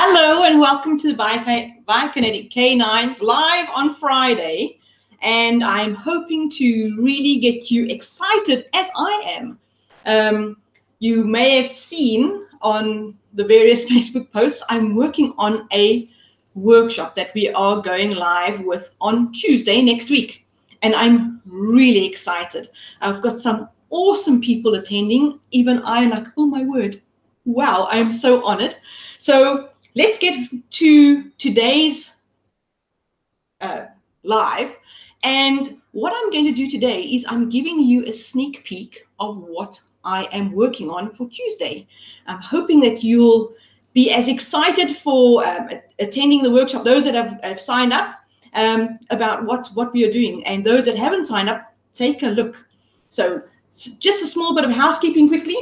Hello and welcome to the Blokinetic K-9s live on Friday. And I'm hoping to really get you excited as I am. You may have seen on the various Facebook posts, I'm working on a workshop that we are going live with on Tuesday next week. And I'm really excited. I've got some awesome people attending. Even I'm like, oh my word, wow, I'm so honored. So let's get to today's live. And what I'm going to do today is I'm giving you a sneak peek of what I am working on for Tuesday. I'm hoping that you'll be as excited for attending the workshop, those that have signed up, about what we are doing. And those that haven't signed up, take a look. So just a small bit of housekeeping quickly.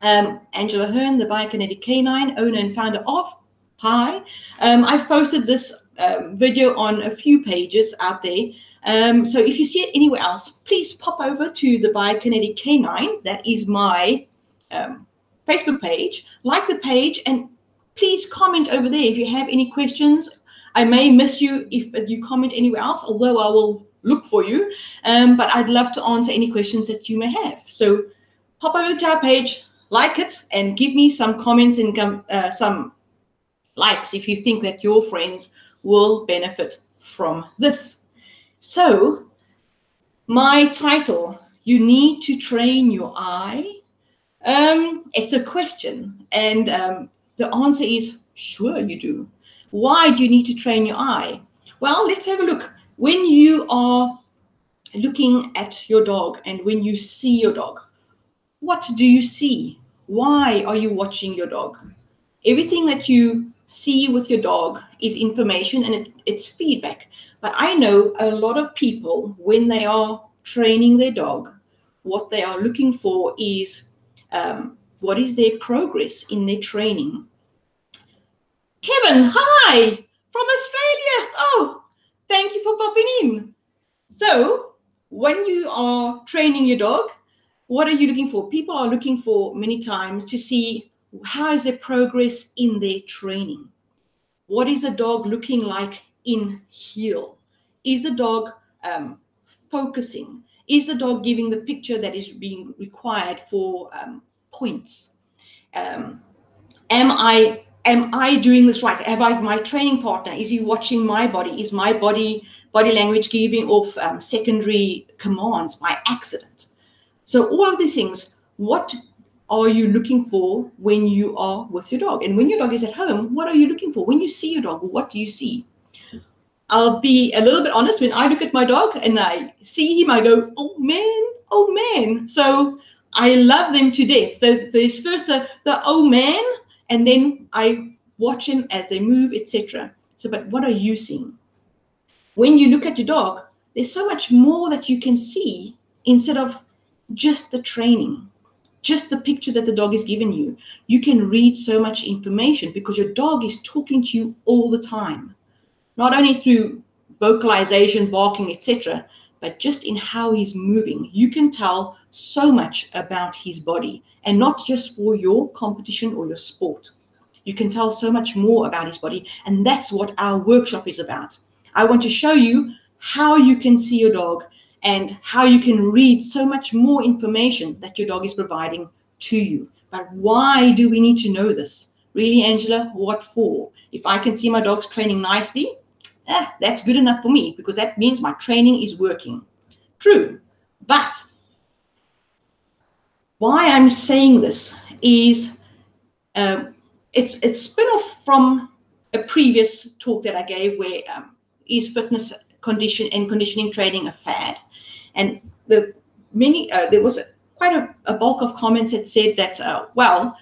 Angela Hearn, the Blokinetic K-9, owner and founder of Hi. I've posted this video on a few pages out there. So if you see it anywhere else, please pop over to the Blokinetic K-9. That is my Facebook page. Like the page and please comment over there if you have any questions. I may miss you if you comment anywhere else, although I will look for you. But I'd love to answer any questions that you may have. So pop over to our page, like it, and give me some comments and some likes if you think that your friends will benefit from this. So my title, you need to train your eye. It's a question, and the answer is sure you do. Why do you need to train your eye? Well, let's have a look. When you are looking at your dog and when you see your dog, what do you see? Why are you watching your dog? Everything that you see with your dog is information and it's feedback. But I know a lot of people, when they are training their dog, what they are looking for is what is their progress in their training. Kevin, hi, from Australia. Oh, thank you for popping in. So when you are training your dog, what are you looking for? People are looking for many times to see how is their progress in their training. What is the dog looking like in heel? Is the dog focusing? Is the dog giving the picture that is being required for points? Am I doing this right? Have I, my training partner, is he watching my body? Is my body language giving off secondary commands by accident? So all of these things, what are you looking for when you are with your dog? And when your dog is at home, what are you looking for? When you see your dog, what do you see? I'll be a little bit honest. When I look at my dog and I see him, I go, oh man, oh man. So I love them to death. There's first the oh man, and then I watch him as they move, etc. So, but what are you seeing? When you look at your dog, there's so much more that you can see instead of just the training, just the picture that the dog is giving you. You can read so much information because your dog is talking to you all the time, not only through vocalization, barking, etc., but just in how he's moving. You can tell so much about his body, and not just for your competition or your sport. You can tell so much more about his body, and that's what our workshop is about. I want to show you how you can see your dog and how you can read so much more information that your dog is providing to you. But why do we need to know this? Really, Angela, what for? If I can see my dog's training nicely, that's good enough for me, because that means my training is working. True, but why I'm saying this is it's spin-off from a previous talk that I gave where is fitness conditioning training a fad? And there was quite a bulk of comments that said that, well,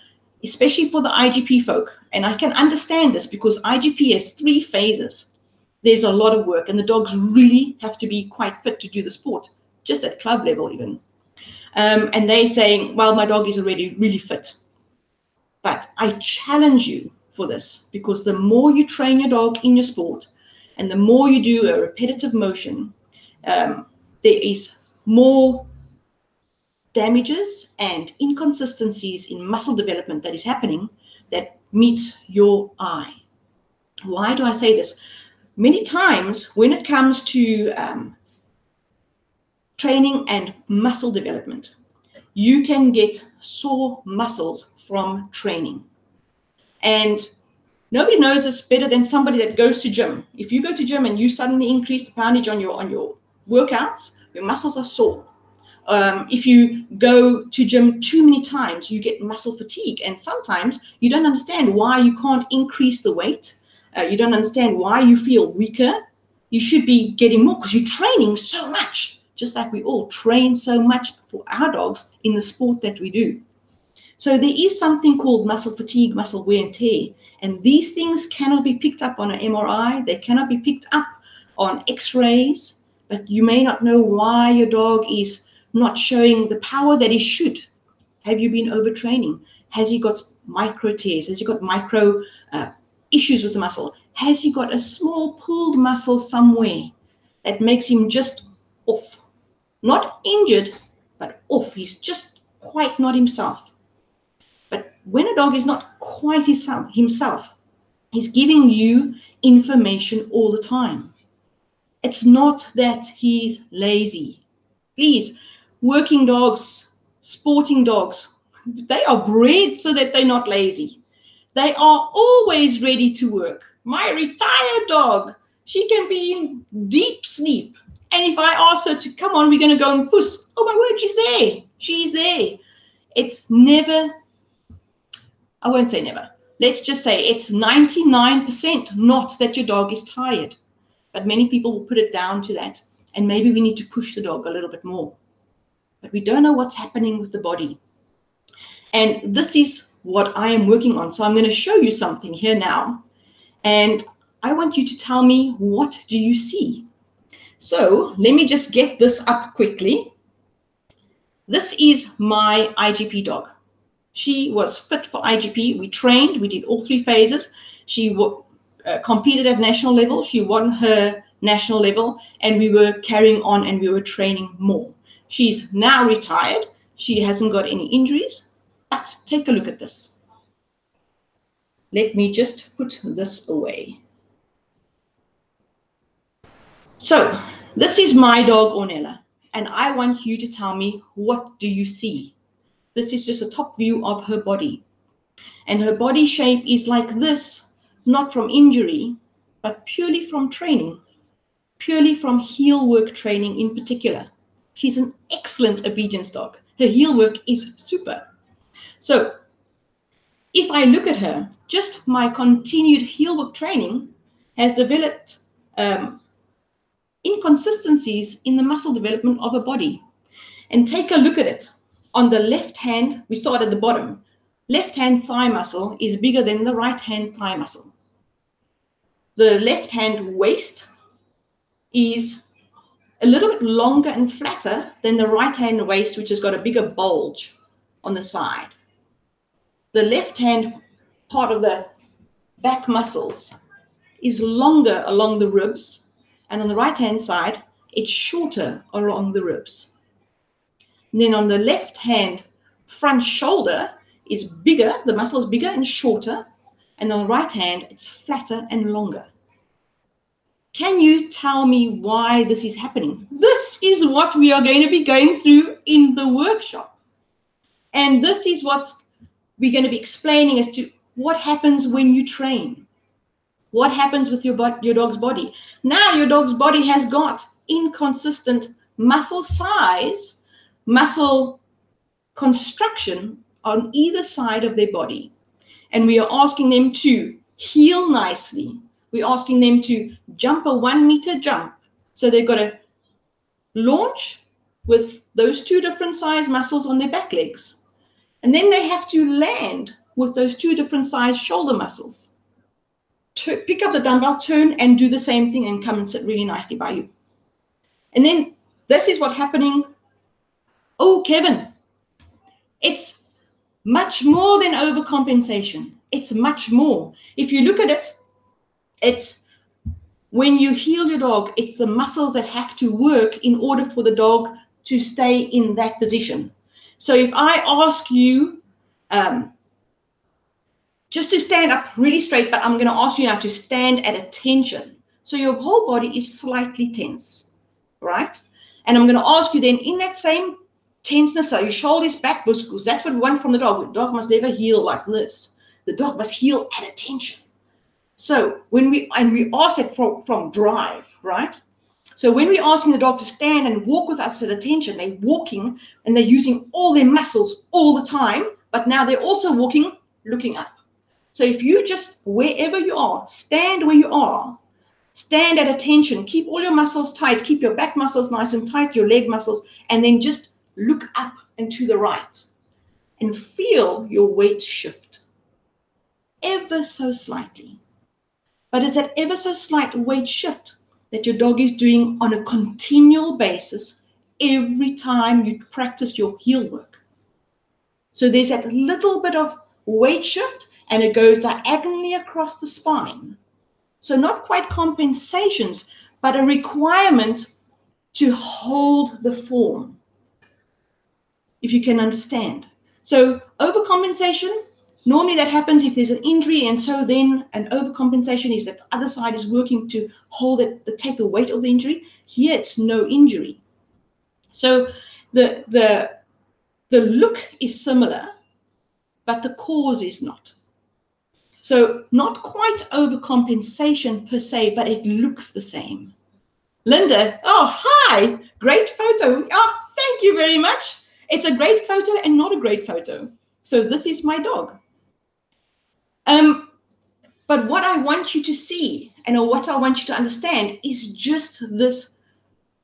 especially for the IGP folk, and I can understand this because IGP has 3 phases. There's a lot of work, and the dogs really have to be quite fit to do the sport, just at club level even. And they're saying, well, my dog is already really fit. But I challenge you for this, because the more you train your dog in your sport and the more you do a repetitive motion, there is more damages and inconsistencies in muscle development that is happening that meets your eye. Why do I say this? Many times when it comes to training and muscle development, you can get sore muscles from training. And nobody knows this better than somebody that goes to gym. If you go to gym and you suddenly increase the poundage on your workouts, your muscles are sore. If you go to gym too many times, you get muscle fatigue. And sometimes you don't understand why you can't increase the weight. You don't understand why you feel weaker. You should be getting more because you're training so much, just like we all train so much for our dogs in the sport that we do. So there is something called muscle fatigue, muscle wear and tear. And these things cannot be picked up on an MRI. They cannot be picked up on x-rays. But you may not know why your dog is not showing the power that he should. Have you been overtraining? Has he got micro tears? Has he got micro issues with the muscle? Has he got a small pulled muscle somewhere that makes him just off? Not injured, but off. He's just quite not himself. But when a dog is not quite himself, he's giving you information all the time. It's not that he's lazy. Please, working dogs, sporting dogs, they are bred so that they're not lazy. They are always ready to work. My retired dog, she can be in deep sleep. And if I ask her to, come on, we're going to go and fuss. Oh, my word, she's there. She's there. It's never, I won't say never. Let's just say it's 99% not that your dog is tired. But many people will put it down to that. And maybe we need to push the dog a little bit more. But we don't know what's happening with the body. And this is what I am working on. So I'm going to show you something here now. And I want you to tell me, what do you see? So let me just get this up quickly. This is my IGP dog. She was fit for IGP. We trained. We did all 3 phases. She competed at national level. She won her national level. And we were carrying on and we were training more. She's now retired. She hasn't got any injuries. But take a look at this. Let me just put this away. So this is my dog, Ornella, and I want you to tell me, what do you see? This is just a top view of her body. And her body shape is like this, not from injury, but purely from training, purely from heel work training in particular. She's an excellent obedience dog. Her heel work is super. So if I look at her, just my continued heel work training has developed inconsistencies in the muscle development of her body. And take a look at it. On the left hand, we start at the bottom. Left hand thigh muscle is bigger than the right hand thigh muscle. The left hand waist is a little bit longer and flatter than the right hand waist, which has got a bigger bulge on the side. The left hand part of the back muscles is longer along the ribs, and on the right hand side, it's shorter along the ribs. And then on the left hand front shoulder is bigger, the muscle is bigger and shorter, and on the right hand, it's flatter and longer. Can you tell me why this is happening? This is what we are going to be going through in the workshop. And this is what we're going to be explaining as to what happens when you train. What happens with your dog's body? Now your dog's body has got inconsistent muscle size, muscle construction on either side of their body. And we are asking them to heel nicely. We're asking them to jump a 1 meter jump. So they've got to launch with those 2 different size muscles on their back legs. And then they have to land with those 2 different size shoulder muscles. Pick up the dumbbell, turn and do the same thing and come and sit really nicely by you. And then this is what's happening. Oh, Kevin, it's much more than overcompensation. It's much more. If you look at it, it's when you heel your dog, it's the muscles that have to work in order for the dog to stay in that position. So if I ask you, just to stand up really straight, but I'm going to ask you now to stand at attention. So your whole body is slightly tense, right? And I'm going to ask you then in that same tenseness, so your shoulders back, because that's what we want from the dog. The dog must never heel like this. The dog must heel at attention. So when we ask it from drive, right? So when we're asking the dog to stand and walk with us at attention, they're walking and they're using all their muscles all the time, but now they're also walking, looking up. So if you just, wherever you are, stand where you are, stand at attention, keep all your muscles tight, keep your back muscles nice and tight, your leg muscles, and then just look up and to the right and feel your weight shift ever so slightly. But it's that ever so slight weight shift that your dog is doing on a continual basis every time you practice your heel work. So there's that little bit of weight shift and it goes diagonally across the spine. So not quite compensations, but a requirement to hold the form, if you can understand. So overcompensation, normally that happens if there's an injury, and so then an overcompensation is that the other side is working to hold it, to take the weight of the injury. Here it's no injury. So the look is similar, but the cause is not. So not quite overcompensation per se, but it looks the same. Linda, oh, hi, great photo. Oh, thank you very much. It's a great photo and not a great photo. So this is my dog. But what I want you to see and what I want you to understand is just this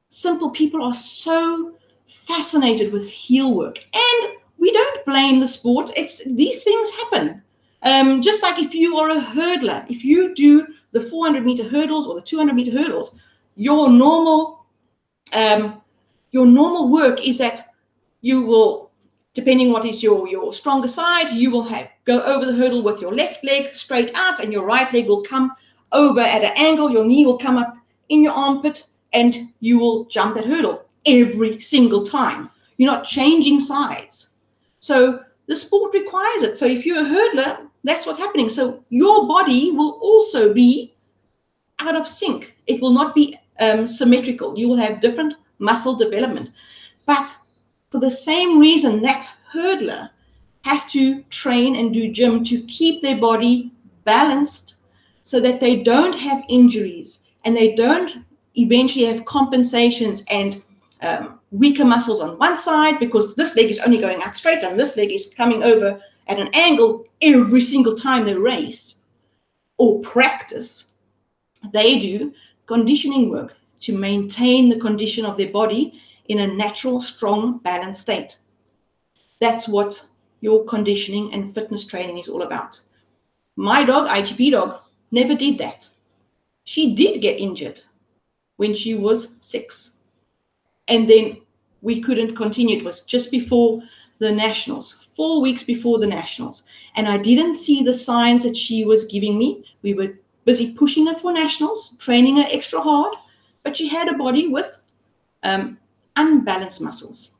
simple. People are so fascinated with heel work, and we don't blame the sport. These things happen. Just like if you are a hurdler, if you do the 400-meter hurdles or the 200-meter hurdles, your normal work is that you will, depending what is your stronger side, you will go over the hurdle with your left leg straight out, and your right leg will come over at an angle. Your knee will come up in your armpit, and you will jump that hurdle every single time. You're not changing sides. So the sport requires it. So if you're a hurdler, that's what's happening. So your body will also be out of sync. It will not be symmetrical. You will have different muscle development. But for the same reason, that hurdler has to train and do gym to keep their body balanced so that they don't have injuries and they don't eventually have compensations and weaker muscles on one side because this leg is only going out straight and this leg is coming over at an angle every single time they race or practice. They do conditioning work to maintain the condition of their body in a natural, strong, balanced state. That's what your conditioning and fitness training is all about. My dog, IGP dog, never did that. She did get injured when she was 6. And then we couldn't continue. It was just before the Nationals, 4 weeks before the Nationals. And I didn't see the signs that she was giving me. We were busy pushing her for Nationals, training her extra hard, but she had a body with unbalanced muscles.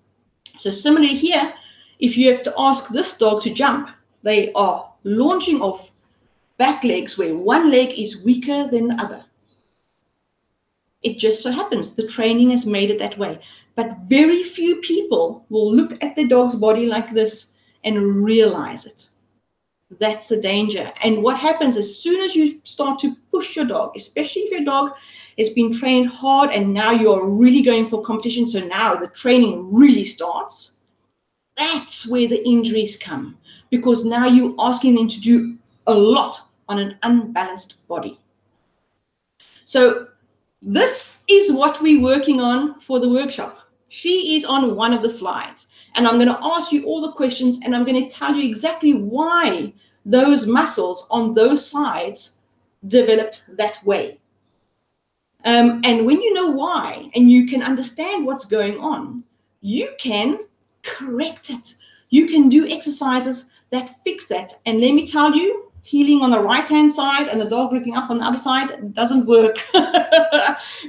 So similarly here, if you have to ask this dog to jump, they are launching off back legs where one leg is weaker than the other. It just so happens the training has made it that way. But very few people will look at their dog's body like this and realize it. That's the danger. And what happens as soon as you start to push your dog, especially if your dog has been trained hard and now you're really going for competition, so now the training really starts, that's where the injuries come, because now you're asking them to do a lot on an unbalanced body. So this is what we're working on for the workshop. She is on one of the slides, and I'm going to ask you all the questions, and I'm going to tell you exactly why those muscles on those sides developed that way. And when you know why, and you can understand what's going on, you can correct it. You can do exercises that fix that. And let me tell you, healing on the right-hand side and the dog looking up on the other side doesn't work.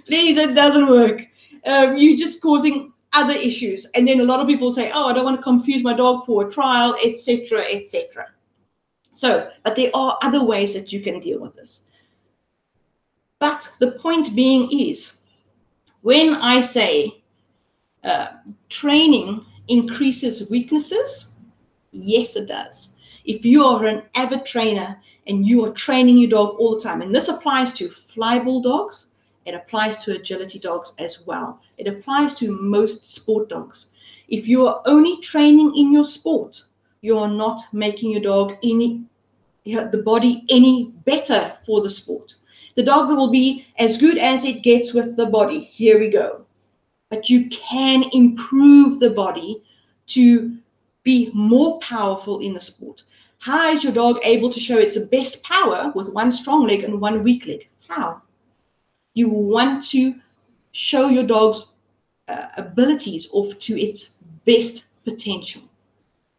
Please, it doesn't work. You're just causing other issues. And then a lot of people say, oh, I don't want to confuse my dog for a trial, etc., etc. So, but there are other ways that you can deal with this. But the point being is, when I say training increases weaknesses, yes, it does. If you are an avid trainer and you are training your dog all the time, and this applies to flyball dogs, it applies to agility dogs as well. It applies to most sport dogs. If you are only training in your sport, you are not making your dog the body any better for the sport. The dog will be as good as it gets with the body. Here we go. But you can improve the body to be more powerful in the sport. How is your dog able to show its best power with one strong leg and one weak leg? How? You want to show your dog's abilities off to its best potential.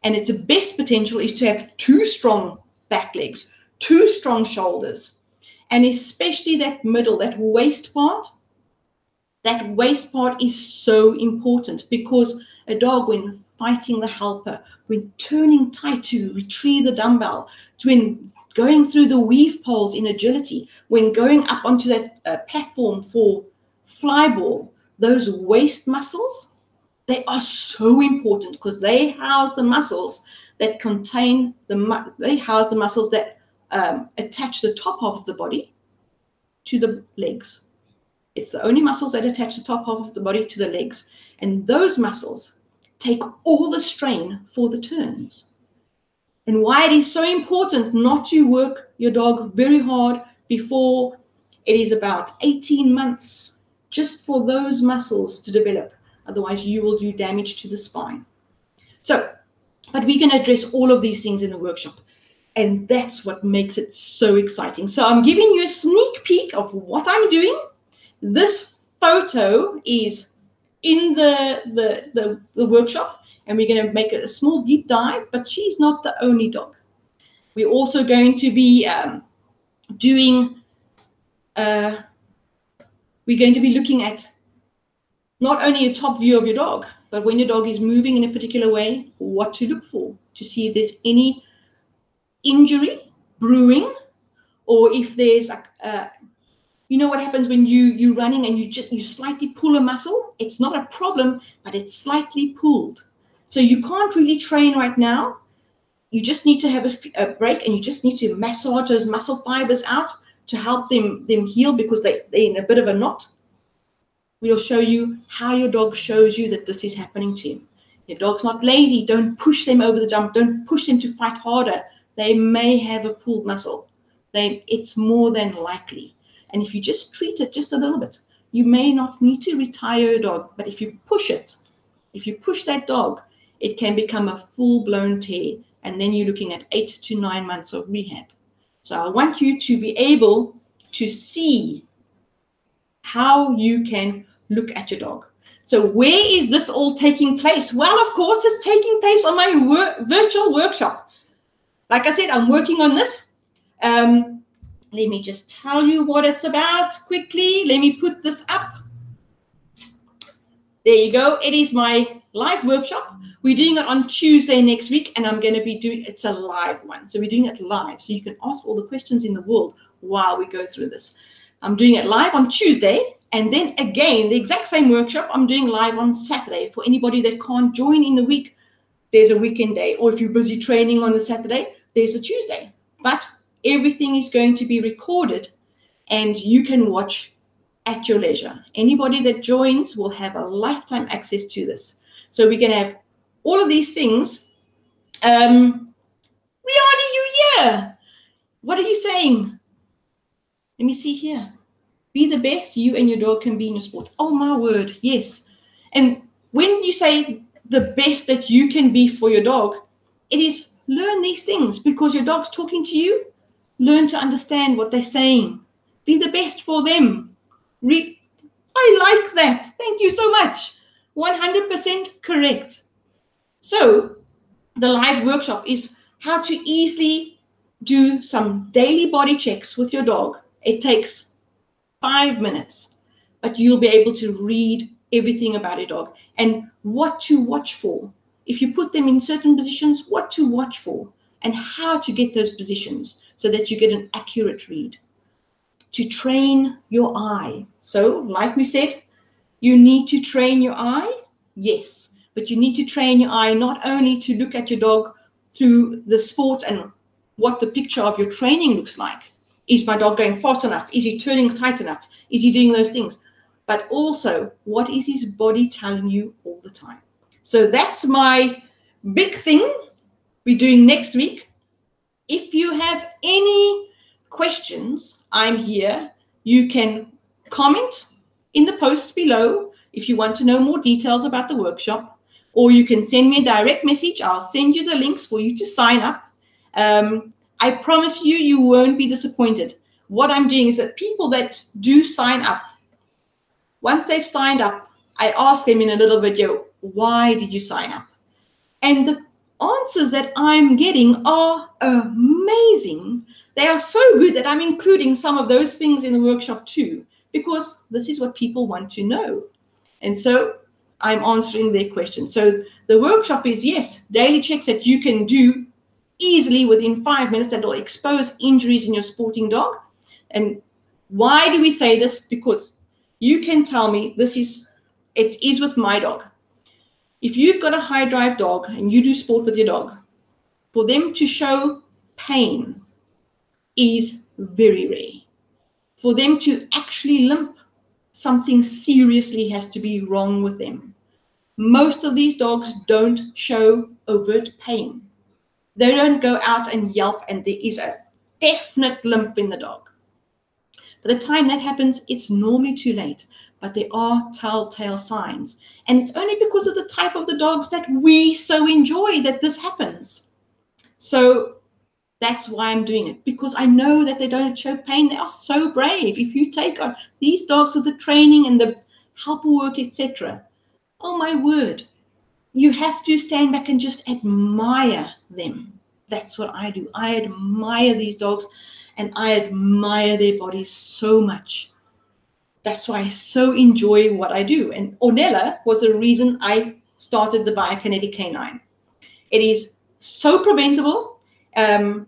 And its best potential is to have two strong back legs, two strong shoulders, and especially that middle, that waist part. That waist part is so important, because a dog, when fighting the helper, when turning tight to retrieve the dumbbell, when going through the weave poles in agility, when going up onto that platform for flyball, those waist muscles, they are so important, because they house the muscles that attach the top half of the body to the legs. It's the only muscles that attach the top half of the body to the legs. And those muscles take all the strain for the turns. And why it is so important not to work your dog very hard before it is about 18 months, just for those muscles to develop. Otherwise, you will do damage to the spine. So, but we can address all of these things in the workshop. And that's what makes it so exciting. So I'm giving you a sneak peek of what I'm doing. This photo is in the workshop, and we're going to make a small deep dive, but she's not the only dog. We're also going to be looking at not only a top view of your dog, but when your dog is moving in a particular way, what to look for to see if there's any injury brewing, or if there's you know what happens when you're running and you slightly pull a muscle? It's not a problem, but it's slightly pulled. So you can't really train right now. You just need to have a break, and you just need to massage those muscle fibers out to help them heal, because they're in a bit of a knot. We'll show you how your dog shows you that this is happening to him. Your dog's not lazy. Don't push them over the jump. Don't push them to fight harder. They may have a pulled muscle. It's more than likely. And if you just treat it just a little bit, you may not need to retire your dog. But if you push it, if you push that dog, it can become a full-blown tear. And then you're looking at 8 to 9 months of rehab. So I want you to be able to see how you can look at your dog. So where is this all taking place? Well, of course, it's taking place on my virtual workshop. Like I said, I'm working on this. Let me just tell you what it's about quickly. Let me put this up. There you go. It is my live workshop. We're doing it on Tuesday next week, and I'm going to be it's a live one. So we're doing it live. So you can ask all the questions in the world while we go through this. I'm doing it live on Tuesday. And then again, the exact same workshop I'm doing live on Saturday. For anybody that can't join in the week, there's a weekend day. Or if you're busy training on a Saturday, there's a Tuesday. But everything is going to be recorded, and you can watch at your leisure. Anybody that joins will have a lifetime access to this. So we're going to have all of these things. Rihanna, you here? What are you saying? Let me see here. Be the best you and your dog can be in your sport. Oh, my word, yes. And when you say the best that you can be for your dog, it is learn these things, because your dog's talking to you. Learn to understand what they're saying. Be the best for them. I like that. Thank you so much. 100% correct. So the live workshop is how to easily do some daily body checks with your dog. It takes 5 minutes, but you'll be able to read everything about your dog and what to watch for. If you put them in certain positions, what to watch for. and how to get those positions so that you get an accurate read. To train your eye. So, like we said, you need to train your eye, yes, but you need to train your eye not only to look at your dog through the sport and what the picture of your training looks like. Is my dog going fast enough? Is he turning tight enough? Is he doing those things? But also, what is his body telling you all the time? So that's my big thing we're doing next week. If you have any questions, I'm here. You can comment in the posts below if you want to know more details about the workshop, or you can send me a direct message. I'll send you the links for you to sign up. I promise you, you won't be disappointed. What I'm doing is that people that do sign up, once they've signed up, I ask them in a little video, why did you sign up? And the answers that I'm getting are amazing. They are so good that I'm including some of those things in the workshop too, because this is what people want to know. And so I'm answering their questions. So the workshop is, yes, daily checks that you can do easily within 5 minutes that will expose injuries in your sporting dog. And why do we say this? Because you can tell me it is with my dog. If you've got a high drive dog and you do sport with your dog, for them to show pain is very rare. For them to actually limp, something seriously has to be wrong with them. Most of these dogs don't show overt pain. They don't go out and yelp and there is a definite limp in the dog. By the time that happens, it's normally too late, but there are telltale signs. And it's only because of the type of the dogs that we so enjoy that this happens. So that's why I'm doing it, because I know that they don't show pain. They are so brave. If you take on these dogs with the training and the helper work, etc., oh my word, you have to stand back and just admire them. That's what I do. I admire these dogs and I admire their bodies so much. That's why I so enjoy what I do. And Ornella was the reason I started the Blokinetic K-9. It is so preventable, and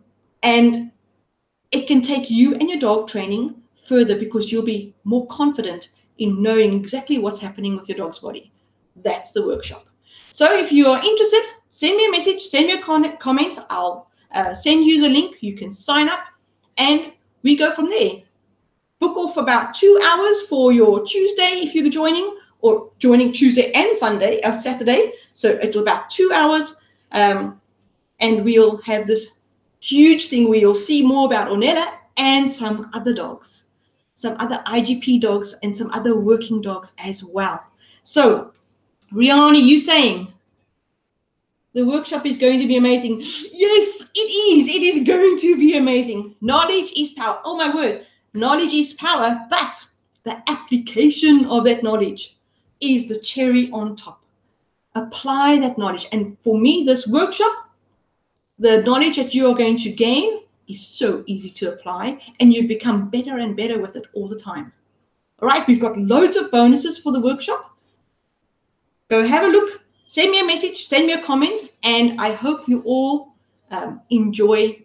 it can take you and your dog training further because you'll be more confident in knowing exactly what's happening with your dog's body. That's the workshop. So if you are interested, send me a message, send me a comment. I'll send you the link. You can sign up and we go from there. Book off about 2 hours for your Tuesday if you're joining, or joining Tuesday and Sunday or Saturday. So it'll about 2 hours, and we'll have this huge thing where you'll see more about Ornella and some other dogs, some other IGP dogs and some other working dogs as well. So Rihanna, you saying the workshop is going to be amazing? Yes, it is. It is going to be amazing. Knowledge is power. Oh my word. Knowledge is power, but the application of that knowledge is the cherry on top. Apply that knowledge. And for me, this workshop, the knowledge that you are going to gain is so easy to apply, and you become better and better with it all the time. All right, we've got loads of bonuses for the workshop. Go have a look, send me a message, send me a comment, and I hope you all enjoy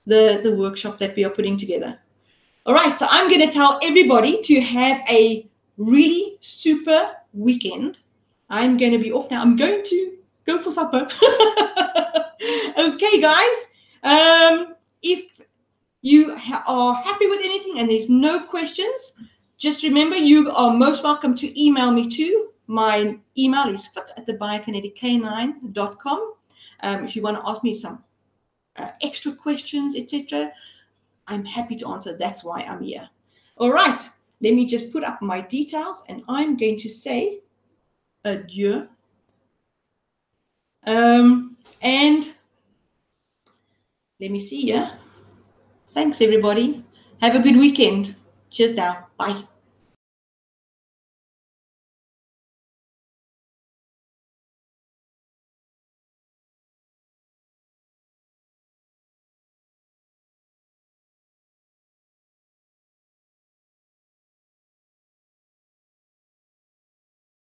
the workshop that we are putting together. All right, so I'm going to tell everybody to have a really super weekend. I'm going to be off now. I'm going to go for supper. Okay, guys. If you are happy with anything and there's no questions, just remember you are most welcome to email me too. My email is fit@theblokinetic-k9.com. If you want to ask me some extra questions, etc., I'm happy to answer. That's why I'm here. All right. Let me just put up my details and I'm going to say adieu. And let me see. Yeah. Thanks, everybody. Have a good weekend. Cheers now. Bye.